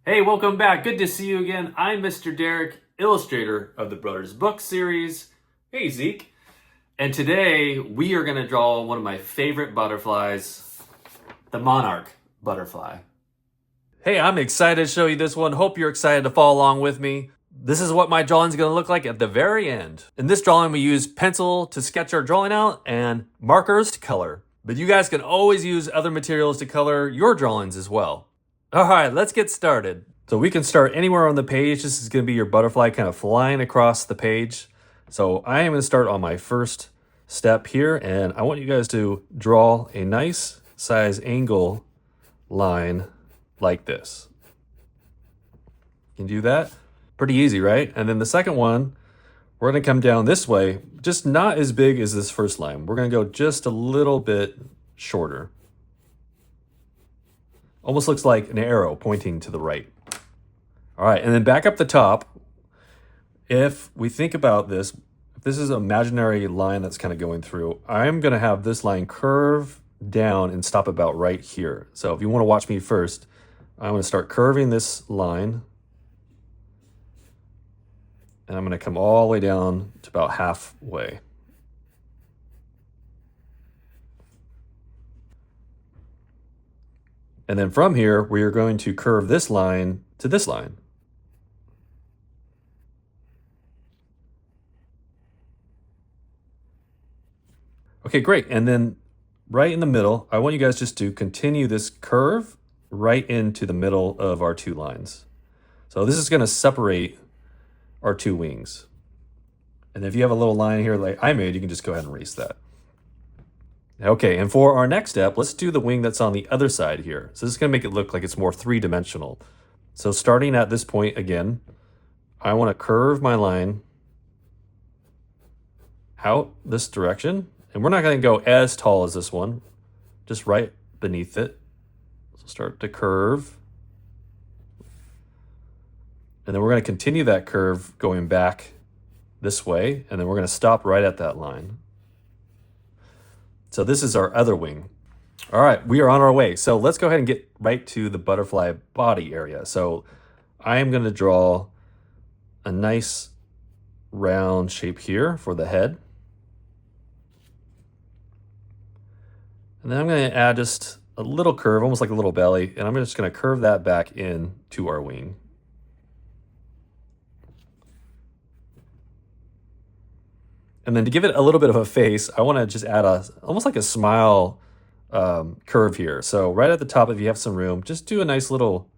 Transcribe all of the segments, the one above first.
Hey, welcome back. Good to see you again. I'm Mr. Derek, illustrator of the Brudders book series. Hey, Zeke. And today we are going to draw one of my favorite butterflies, the Monarch butterfly. Hey, I'm excited to show you this one. Hope you're excited to follow along with me. This is what my drawing is going to look like at the very end. In this drawing, we use pencil to sketch our drawing out and markers to color. But you guys can always use other materials to color your drawings as well. All right, let's get started. So we can start anywhere on the page. This is going to be your butterfly kind of flying across the page. So I am going to start on my first step here, and I want you guys to draw a nice size angle line like this. You can do that. Pretty easy, right? And then the second one, we're going to come down this way, just not as big as this first line. We're going to go just a little bit shorter. Almost looks like an arrow pointing to the right. All right, and then back up the top. If we think about this, if this is an imaginary line that's kind of going through, I'm going to have this line curve down and stop about right here. So if you want to watch me first, I'm going to start curving this line. And I'm going to come all the way down to about halfway. And then from here, we are going to curve this line to this line. Okay, great. And then right in the middle, I want you guys just to continue this curve right into the middle of our two lines. So this is going to separate our two wings. And if you have a little line here like I made, you can just go ahead and erase that. Okay, and for our next step, let's do the wing that's on the other side here. So this is going to make it look like it's more three-dimensional. So starting at this point again, I want to curve my line out this direction. And we're not going to go as tall as this one, just right beneath it. So start to curve. And then we're going to continue that curve going back this way. And then we're going to stop right at that line. So this is our other wing. All right, we are on our way. So let's go ahead and get right to the butterfly body area. So I am going to draw a nice round shape here for the head. And then I'm going to add just a little curve, almost like a little belly, and I'm just going to curve that back in to our wing. And then to give it a little bit of a face, I want to just add almost like a smile curve here. So right at the top, if you have some room, just do a nice little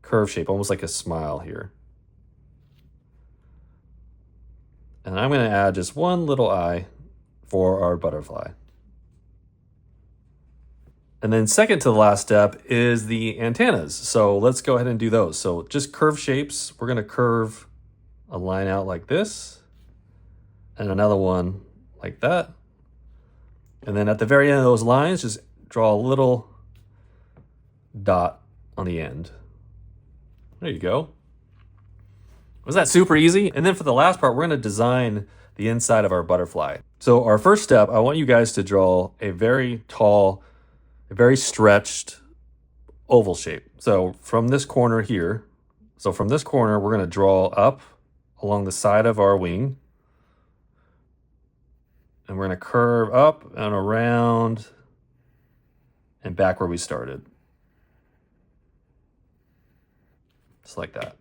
curve shape, almost like a smile here. And I'm going to add just one little eye for our butterfly. And then second to the last step is the antennas. So let's go ahead and do those. So just curve shapes. We're going to curve a line out like this. And another one like that. And then at the very end of those lines, just draw a little dot on the end. There you go. Was that super easy? And then for the last part, we're going to design the inside of our butterfly. So our first step, I want you guys to draw a very tall, a very stretched oval shape. So from this corner here, we're going to draw up along the side of our wing. And we're going to curve up and around and back where we started. Just like that.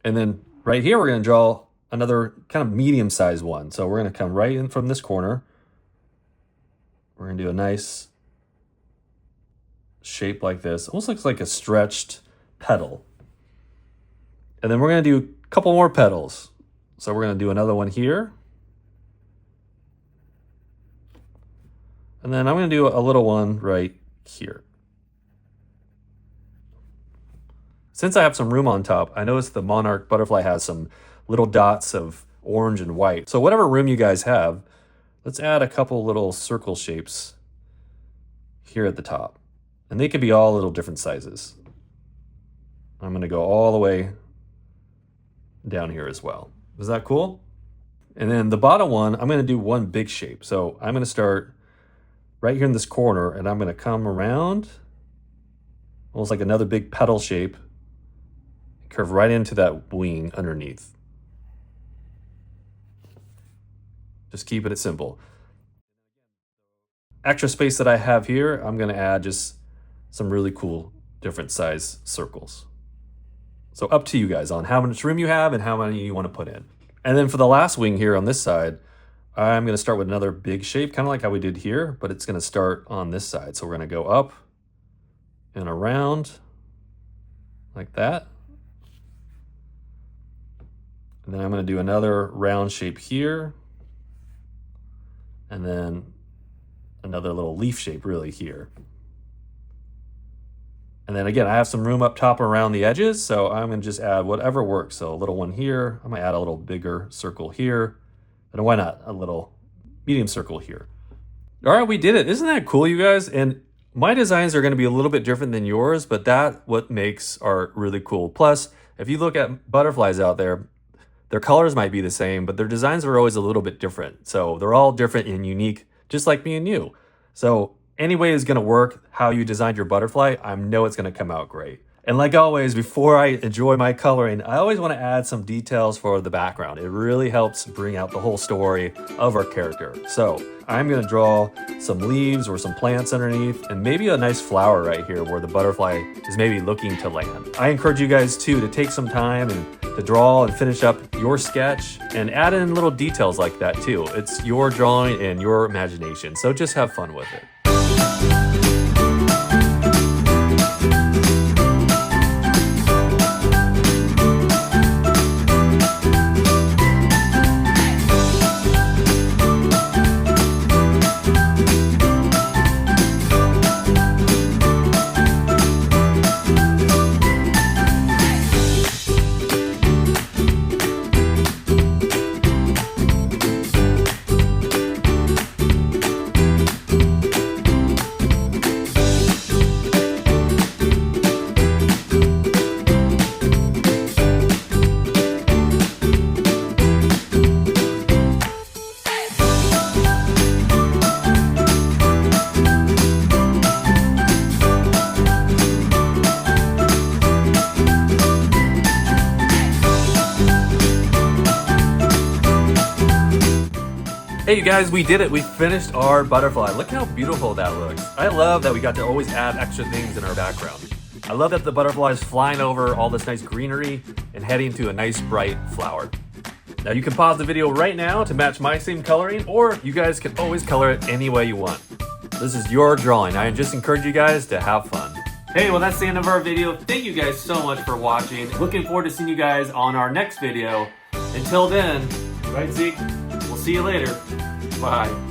And then right here, we're going to draw another kind of medium-sized one. So we're going to come right in from this corner. We're going to do a nice shape like this. Almost looks like a stretched petal. And then we're going to do a couple more petals. So we're going to do another one here. And then I'm going to do a little one right here. Since I have some room on top, I noticed the Monarch butterfly has some little dots of orange and white. So whatever room you guys have, let's add a couple little circle shapes here at the top. And they could be all little different sizes. I'm going to go all the way down here as well. Is that cool? And then the bottom one, I'm going to do one big shape. So I'm going to start right here in this corner, and I'm going to come around, almost like another big petal shape, curve right into that wing underneath. Just keeping it simple. Extra space that I have here, I'm going to add just some really cool different size circles. So up to you guys on how much room you have and how many you want to put in. And then for the last wing here on this side, I'm going to start with another big shape, kind of like how we did here, but it's going to start on this side. So we're going to go up and around like that. And then I'm going to do another round shape here. And then another little leaf shape really here. And then again, I have some room up top around the edges, so I'm going to just add whatever works. So a little one here. I'm going to add a little bigger circle here. And why not a little medium circle here? All right, we did it. Isn't that cool, you guys? And my designs are going to be a little bit different than yours, but that's what makes art really cool. Plus, if you look at butterflies out there, their colors might be the same, but their designs are always a little bit different. So they're all different and unique, just like me and you. So any way is going to work how you designed your butterfly. I know it's going to come out great. And like always, before I enjoy my coloring, I always want to add some details for the background. It really helps bring out the whole story of our character. So I'm going to draw some leaves or some plants underneath and maybe a nice flower right here where the butterfly is maybe looking to land. I encourage you guys too to take some time and to draw and finish up your sketch and add in little details like that too. It's your drawing and your imagination, so just have fun with it. Hey you guys, we did it. We finished our butterfly. Look how beautiful that looks. I love that we got to always add extra things in our background. I love that the butterfly is flying over all this nice greenery and heading to a nice bright flower. Now you can pause the video right now to match my same coloring, or you guys can always color it any way you want. This is your drawing. I just encourage you guys to have fun. Hey, well that's the end of our video. Thank you guys so much for watching. Looking forward to seeing you guys on our next video. Until then, right Zeke? We'll see you later. Bye.